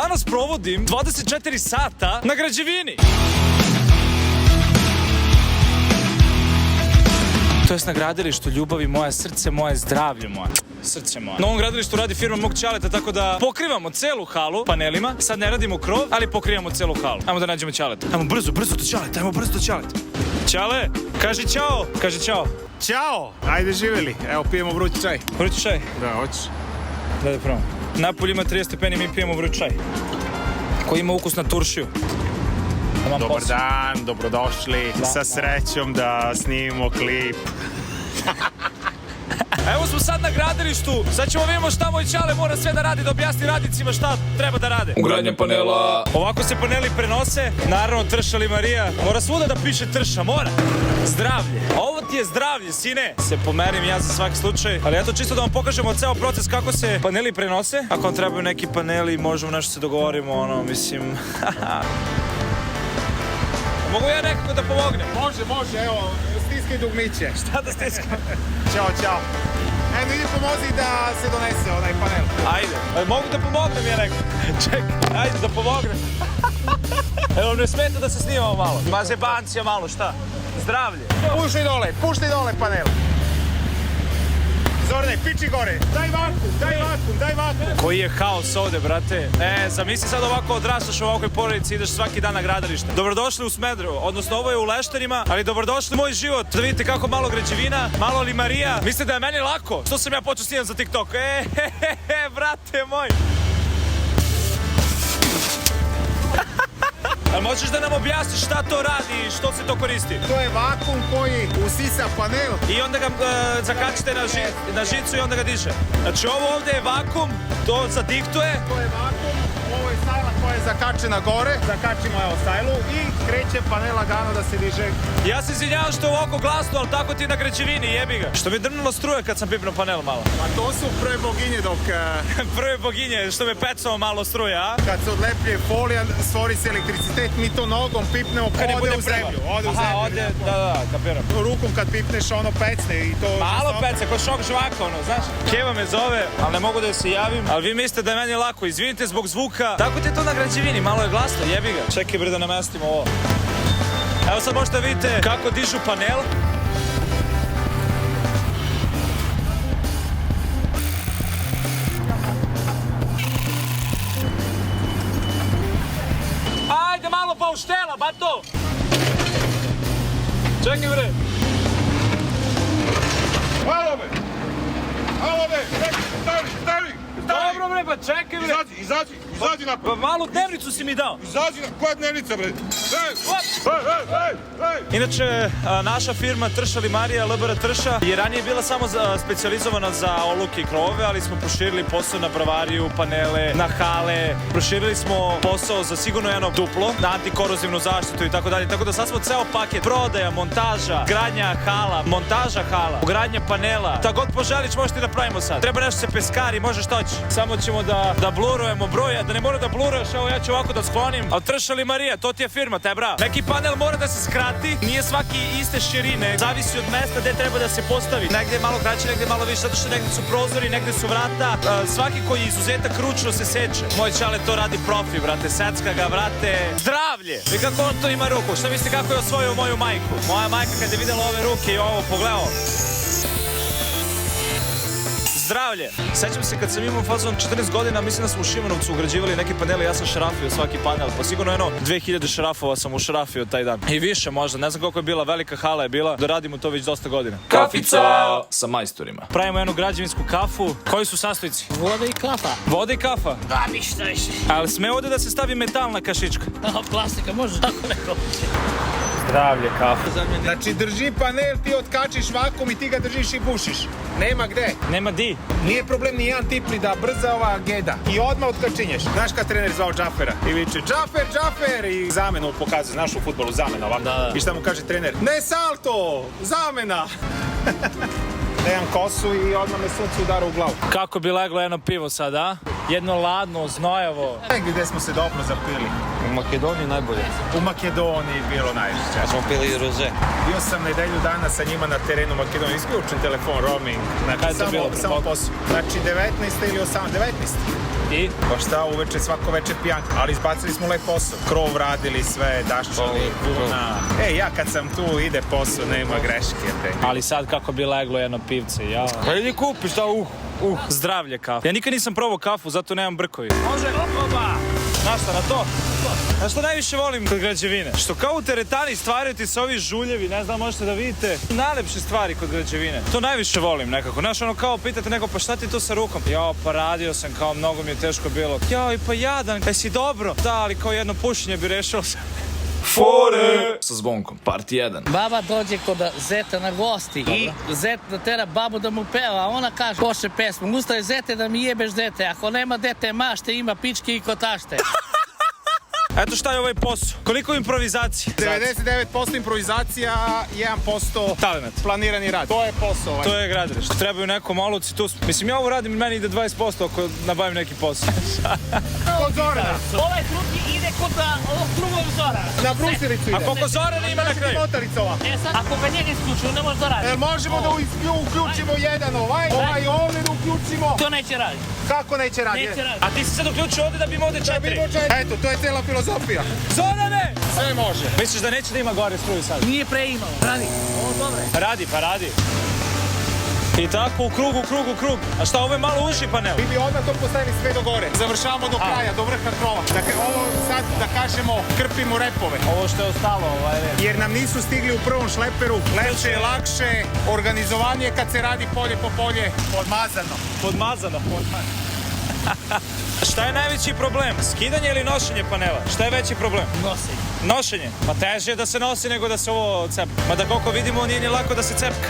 Danas provodim 24 sata na građevini. To jest na gradilištu ljubavi moja, srce moje, zdravlje moje. Srce moje. Na ovom gradilištu radi firma mog ćaleta, tako da pokrivamo celu halu panelima. Sad ne radimo krov, ali pokrivamo celu halu. Ajmo da nađemo ćaleta. Ajmo brzo do ćaleta, Ćale, kaži čao. Ćao! Ajde živjeli, evo pijemo vruć čaj. Vruć čaj? Da, hoćeš? Da probam. Napolje ima 30 stepeni, mi pijemo vruć čaj. Koji ima ukus na turšiju. Dobar dan, dobrodošli. Sa srećom da snimimo klip. Evo smo sad na gradilištu, sad ćemo vidimo šta moj ćale mora sve da radi, da objasni radnicima šta treba da rade. Ugradnja panela. Ovako se paneli prenose, naravno Trša Limarija, mora svuda da piše Trša, mora. Zdravlje, ovo ti je zdravlje, sine. Se pomerim ja za svaki slučaj, ali eto čisto da vam pokažemo ceo proces kako se paneli prenose. Ako vam trebaju neki paneli, možemo nešto se dogovorimo, mislim... Mogu ja nekako da pomognem? Može, evo, stiskaj dugmiće. Šta da stiskam? Ćao. Eno, idi pomozi da se donese onaj panel. Ajde, mogu da pomognem ja nekako? Čekaj, ajde da pomognem. Evo, ne smeta da se snimamo malo. Mazebancija malo, šta? Zdravlje. Puštaj dole panel. Zorne, piči gore. Daj vakum. Koji je haos ovde, brate. Zamisli sad ovako odrastaš u ovakvoj porodici, ideš svaki dan na gradilište. Dobrodošli u Smederevo, odnosno ovo je u Lešterima, ali dobrodošli u moj život. Da vidite kako malo građevina, malo limarija. Mislite da je meni lako? Što sam ja počeo snimam za TikTok? Brate moj. Ali možeš da nam objasniš šta to radi i što se to koristi? To je vakum koji usisa panel. I onda ga zakačite na žicu i onda ga diže. Znači ovo ovde je vakum, to zadiktuje. To je vakum, ovo je sajla koja je zakačena gore. Zakačimo evo sajlu i kreće panel lagano da se diže. Ja se izvinjavam što je ovako glasno, ali tako ti je na građevini, jebi ga. Što mi je drnula struje kad sam pipnuo panel malo. A to su prve boginje dok... Prve boginje, što me pecao malo struje, a? Kad se odlepljuje folija, stvori se elektricitet, mi to nogom pipnemo, ode u zemlju. Da, kapiram. Rukom kad pipneš, ono pecne i to... Malo pece, ko šok žvaka, ono, znaš? Keva me zove, ali ne mogu da se javim. Ali vi mislite da je meni lako, izvinite zbog zvuka. Tako ti je to na građevini, malo je glasno, jebi ga. Čekaj bre da namestimo ovo. Evo sad možete vidite kako dižu panel. Ajde malo pauštela, bato! Čekaj bre! Halo me! Stani! Dobro bre, pa čekaj bre! Izađi napad! Pa malu dnevnicu si mi dao! Koja dnevnica bre? Inače, naša firma Trša Limarija, LBR Trša, je ranije bila samo specijalizovana za oluke i krovove, ali smo proširili posao na bravariju, panele, na hale, proširili smo posao za sigurno jedno duplo, na antikorozivnu zaštitu i tako dalje, tako da sad smo ceo paket prodaja, montaža, gradnja hala, montaža hala, ugradnja panela, tako god poželiš možete da pravimo sad. Treba nešto se peskari, možeš toći. Samo ćemo da blurujemo broje, da ne mora da bluruješ, evo ja ću ovako da sklonim. Ali Trša Limarija, to ti je firma, te bra. Neki panel mora da se skrati, nije svaki iste širine, zavisi od mesta gde treba da se postavi. Negde je malo kraće, negde je malo više, zato što negde su prozori, negde su vrata. Svaki koji je izuzetak ručno se seče. Moj ćale to radi profi, brate, secka ga, brate. Zdravlje! I kako on to ima ruku? Šta mislite kako je osvojio moju majku? Moja majka kad je videla ove ruke i ovo pogledao. Zdravlje! Sećam se kad sam imao fazon 14 godina, mislim da smo u Šimanovcu ugrađivali neki paneli, ja sam šarafio svaki panel, pa sigurno 2000 šarafova sam ušarafio taj dan. I više možda, ne znam koliko je bila, velika hala je bila, da radimo to već dosta godina. Kafica sa majstorima. Pravimo jednu građevinsku kafu. Koji su sastojci? Voda i kafa. Voda i kafa? Da, ništa više. Ali sme ovde da se stavi metalna kašička? Plastika, može tako neko. Zdravlje, kafa. Znači drži panel, ti otkačiš vakum i ti ga držiš i bušiš. Nema gde. Nema di. Nije problem ni jedan tip ni da brza ova geda. I odmah otkačinješ. Znaš kad trener zvao Džafera? I viče Džafer! I zamenu pokazuje, znaš u fudbalu zamena ovako. Da. I šta mu kaže trener? Ne salto! Zamena! Nemam kosu i odmah me sunce udara u glavu. Kako bi leglo jedno pivo sad, a? Jedno ladno, znojavo. Gde smo se dobro zapili? U Makedoniji najbolje. U Makedoniji bilo najviše. Smo pili i roze. Bio sam nedelju dana sa njima na terenu Makedonije. Isključen telefon, roaming. Znači, Kada je to bilo? samo posao. Znači 19. ili 18. 19. I? Pa šta, uveče, svako veče pijanka. Ali izbacili smo lep posao. Krov radili sve, daščali, vuna. Ja kad sam tu, ide posao, nema greške. Ali sad kako bi leglo jedno pivce, ja. Pa idi kupi šta Zdravlje kafu. Ja nikad nisam probao kafu, zato nemam brkovi. Može, opa! Znaš šta, na to? Znaš što najviše volim kod građevine? Što kao u teretani stvaraju ti se ovi žuljevi, ne znam, možete da vidite. Najlepše stvari kod građevine. To najviše volim nekako. Znaš, ono kao pitate neko, pa šta ti to sa rukom? Jao, pa radio sam, kao mnogo mi je teško bilo. Jao, i pa jadan, si dobro. Da, ali kao jedno pušenje bi rešilo se. Fore! Sa Zvonkom, part 1. Baba dođe kod zeta na gosti i zet da tera babu da mu peva, a ona kaže, poše pesmu, ustaje zete da mi jebeš dete, ako nema dete mašte, ima pičke i kotašte. Eto šta je ovaj posao. Koliko improvizacije? 99% improvizacija, 1% Talenat. planirani rad. To je posao ovaj. To je gradilište. Trebaju neko maluci tu. Mislim, ja ovo radim i meni ide 20% ako nabavim neki posao. Kod Zorana. Ovaj drugi ide kod ovog drugog Zorana. Na brusilicu ide. A koliko Zorana ima na kraju? Motarica ova. Sad, ako ga njega isključuju, ne može da radi. Možemo da uključimo jedan ovaj ovdje da uključimo. To neće raditi. Kako neće raditi? Neće raditi. A ti si sad uključio ovdje da bi imao ovdje 4. Eto, to je cijela filozofija. Zorane! Sve može. Misliš da neće da ima gore struju sad? Nije pre imao. Radi. Ovo dobre. Radi, pa radi. I tako u krug. A šta, ovo je malo uži panel? Mi bi odmah to postavili sve do gore. Završavamo do kraja, do vrha krova. Dakle, ovo sad, da kažemo, krpimo repove. Ovo što je ostalo, Jer nam nisu stigli u prvom šleperu. Lepše je, lakše, organizovanje kad se radi polje po polje. Podmazano. Šta je najveći problem? Skidanje ili nošenje panela? Šta je veći problem? Nošenje. Pa teže je da se nosi nego da se ovo cepka. Mada koliko vidimo nije ni lako da se cepka.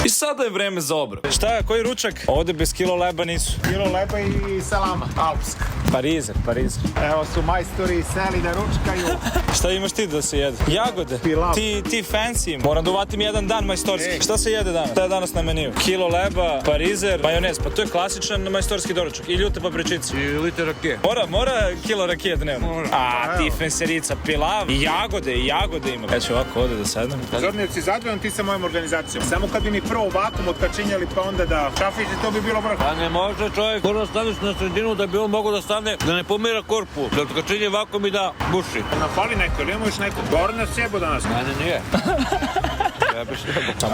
I sada je vreme za obrok. Šta je, koji ručak? Ovdje bez kilo leba nisu. Kilo leba i salama, alpska. Parizer. Evo su majstori seli da ručkaju. Šta imaš ti da se jede? Jagode. Pilav. Ti fancy. Moram da uvatim jedan dan majstorski. Šta se jede danas? Šta je danas na meniju? Kilo leba, parizer, majonez. Pa to je klasičan majstorski doručak. I ljute papričice. I liter rakije. Mora kilo rakije dnevno. A ti fenserica, pilav. I jagode ima. Ja ću ovako ovdje da sedem. Zornevci, zadovoljno ti sa mojom organizacijom. Samo kad bi mi prvo vakum otkačinjali pa onda da šafići, to bi bilo vrh. A ne može čovjek prvo staneš na sredinu da bi on mogao da stane, da ne pomira korpu, da otkačinje vakom i da buši. Fali neko, ili imamo još neko? Gorna sjebo danas. Ne, nije.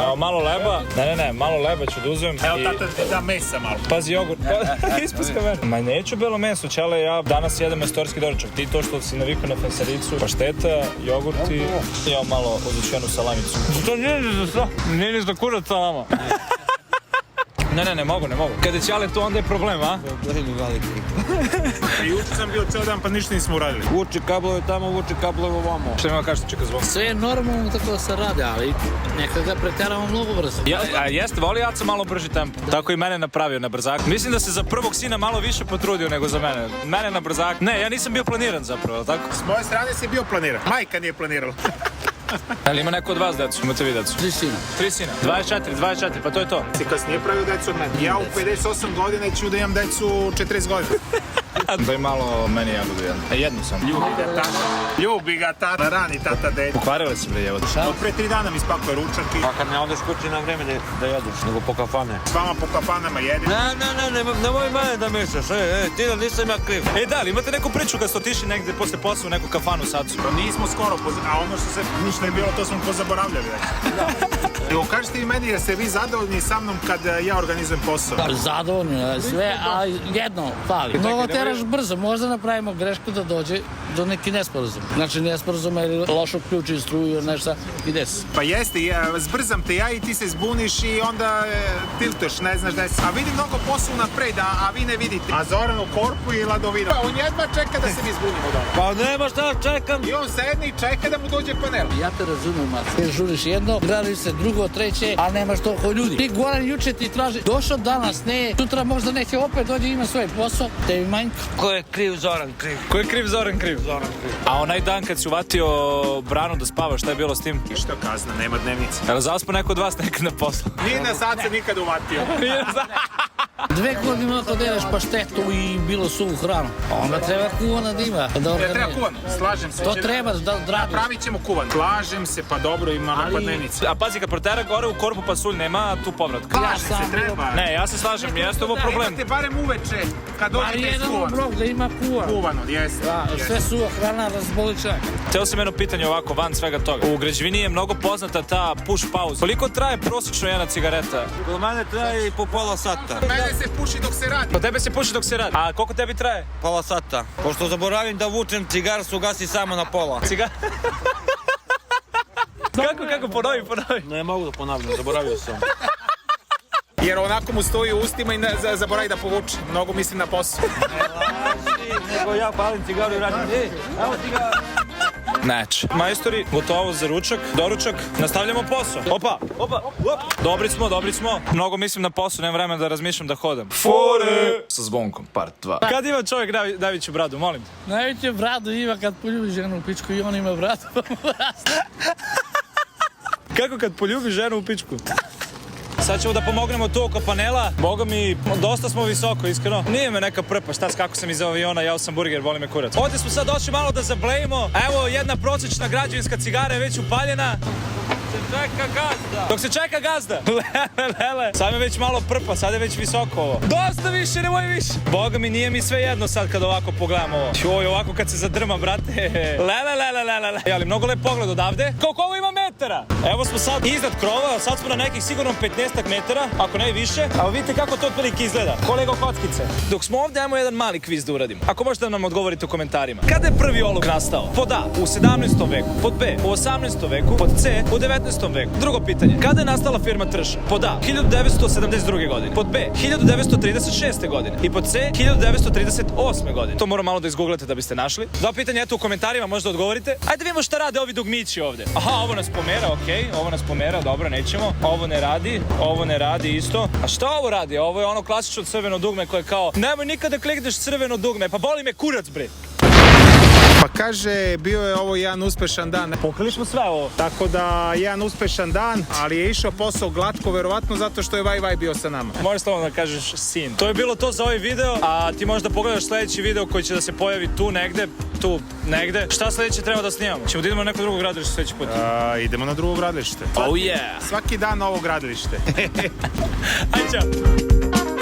Evo malo leba. Ne, malo leba ću da uzmem. Evo tata ti da mesa malo. Pazi jogurt. Ispuska mene. Ma neću belo meso, čale, ja danas jedem majstorski doručak. Ti to što si navikao na fensericu, pašteta, jogurt i ja malo ozučenu salamicu. To nije ni za šta. Nije ni za kurac salama. Ne mogu. Kada će ale to onda je problem, a? Juče sam bio ceo dan pa ništa nismo uradili. Vuči kablove tamo, vuči kablove ovamo. Šta ima kažete čeka zvon? Sve je normalno tako da se radi, ali nekad ga preteramo mnogo brzo. Jeste, voli Aca malo brži tempo. Tako i mene napravio na brzak. Mislim da se za prvog sina malo više potrudio nego za mene. Mene na brzak. Ne, ja nisam bio planiran zapravo, tako? S moje strane si bio planiran. Majka nije planirala. Ali ima neko od vas decu? Imate vi decu? 3 sina. 3 sina. 24, pa to je to. Si kasnije pravio decu od mene. Ja u 58 godina ću da imam decu 40 godina. Daj malo meni jagodu jednu. Jednu sam. Ljubi ga tata, rani tata dede. Pokvarili se bre jevote. Od pre 3 dana mi spakuje ručak i Pa kad ne odeš kući na vreme da jedeš, nego po kafane. s vama po kafanama jede. Nemoj mene da misliš, ti da nisam ja kriv. Da li imate neku priču kad ste otišli negde posle posla u neku kafanu sad su? Pa nismo skoro, a ono što se ništa je bilo, to smo pozaboravljali već. Evo, kažete vi meni, jeste vi zadovoljni sa mnom kad ja organizujem posao? Zadovoljno, sve, a jedno fali. Mnogo teraš brzo, možda napravimo grešku da dođe do neki nesporazum. Znači nesporazum ili lošo ključi struju ili nešto i desi. Pa jeste, zbrzam te ja i ti se zbuniš i onda tilteš, ne znaš da si. A vidim mnogo posla napred, a vi ne vidite. A Zoran u korpu i Ladovina. Pa on jedva čeka da se mi zbunimo dole. Pa nema šta čekam. I on sedne i čeka da mu dođe panel. Ja te razumem, Mac. Ti žuriš jedno, gradiš se drugo, treće, a nemaš toliko ljudi. Ti Goran juče ti traži, došao danas, ne, sutra možda neće opet dođe ima svoj posao, tebi manjka. Ko je kriv, Zoran kriv. Ko je kriv, Zoran kriv? A onaj dan kad si uvatio Branu da spavaš, šta je bilo s tim? Ništa kazna, nema dnevnice. Jel zaspao neko od vas nekad na poslu? Nije na sad se nikad uvatio. 2 godine ako deleš paštetu i bilo suvu hranu, onda treba kuvana da ima. Ne treba kuvano, slažem se. To treba da radi. Pravit ćemo kuvan. Slažem se, pa dobro, ima napadnenice. A pazi, kad protera gore u korpu pasulj, nema tu povratka. Slažem se, treba. Ne, ja se slažem, jeste ovo problem. Imate barem uveče, kad Ali dođete iz jedan kuvana. obrok da ima kuvan. Kuvano, jeste. Da, sve suva hrana razboli čak. Teo sam jedno pitanje ovako, van svega toga. U građevini je mnogo poznata ta push pauza. Koliko traje prosječno jedna cigareta? Kod mene traje i po pola sata. Mene se puši dok se radi. Kod tebe se puši dok se radi. A koliko tebi traje? Pola sata. Pošto zaboravim da vučem cigar, se ugasi samo na pola. Cigar... Kako, ponovi. Ne mogu da ponavljam, zaboravio sam. Jer onako mu stoji u ustima i zaboravi da povuče. Mnogo mislim na posao. Nego ja palim cigaru i radim. Evo cigar. Znači, majstori, gotovo za ručak, doručak, nastavljamo posao. Opa. Dobri smo. Mnogo mislim na posao, nemam vremena da razmišljam da hodam. Fore! Sa Zvonkom, part 2. Kad ima čovjek najveću bradu, molim te? Najveće bradu ima kad poljubi ženu u pičku i on ima bradu pa mu raste. Kako kad poljubi ženu u pičku? Sad ćemo da pomognemo tu oko panela. Boga mi, dosta smo visoko, iskreno. Nije me neka prpa, šta kako sam iz aviona, jao sam burger, boli me kurac. Ovdje smo sad došli malo da zablejimo. Evo, jedna prosječna građevinska cigara je već upaljena. Dok se čeka gazda. Lele. Sad me već malo prpa, sad je već visoko ovo. Dosta više, nemoj više. Boga mi, nije mi sve jedno sad kad ovako pogledam ovo. Joj, ovako kad se zadrma, brate. Lele. Ali mnogo lep pogled odavde. Koliko ovo ima metara? Evo smo sad iznad krova, sad smo na nekih sigurno 15 metara, ako ne i više. A vidite kako to otprilike izgleda. Kolego kockice. Dok smo ovdje, ajmo jedan mali kviz da uradimo. Ako možete da nam odgovorite u komentarima. Kada je prvi oluk nastao? Pod A, u 17. veku. Pod B, u 18. veku. Pod C, u 19. veku. Drugo pitanje. Kada je nastala firma Trša? Pod A, 1972. godine. Pod B, 1936. godine. I pod C, 1938. godine. To moram malo da izgooglate da biste našli. Dva pitanja, eto u komentarima možda odgovorite. Ajde vidimo šta rade ovi dugmići ovdje. Aha, ovo nas pomera, okej. Ovo nas pomera, dobro, nećemo. Ovo ne radi isto. A šta ovo radi? Ovo je ono klasično crveno dugme koje kao nemoj nikada klikneš crveno dugme. Pa boli me kurac, bre. Pa kaže, bio je ovo jedan uspešan dan. Pokrili smo sve ovo. Tako da, jedan uspešan dan, ali je išao posao glatko, verovatno zato što je Vaj bio sa nama. Možeš slobodno da kažeš sin. To je bilo to za ovaj video, a ti možda pogledaš sljedeći video koji će da se pojavi tu negde. Šta sljedeće treba da snimamo? Ćemo da idemo na neko drugo gradilište sljedeći put? Idemo na drugo gradilište. Oh yeah! Svaki dan novo gradilište. Ajde, čao!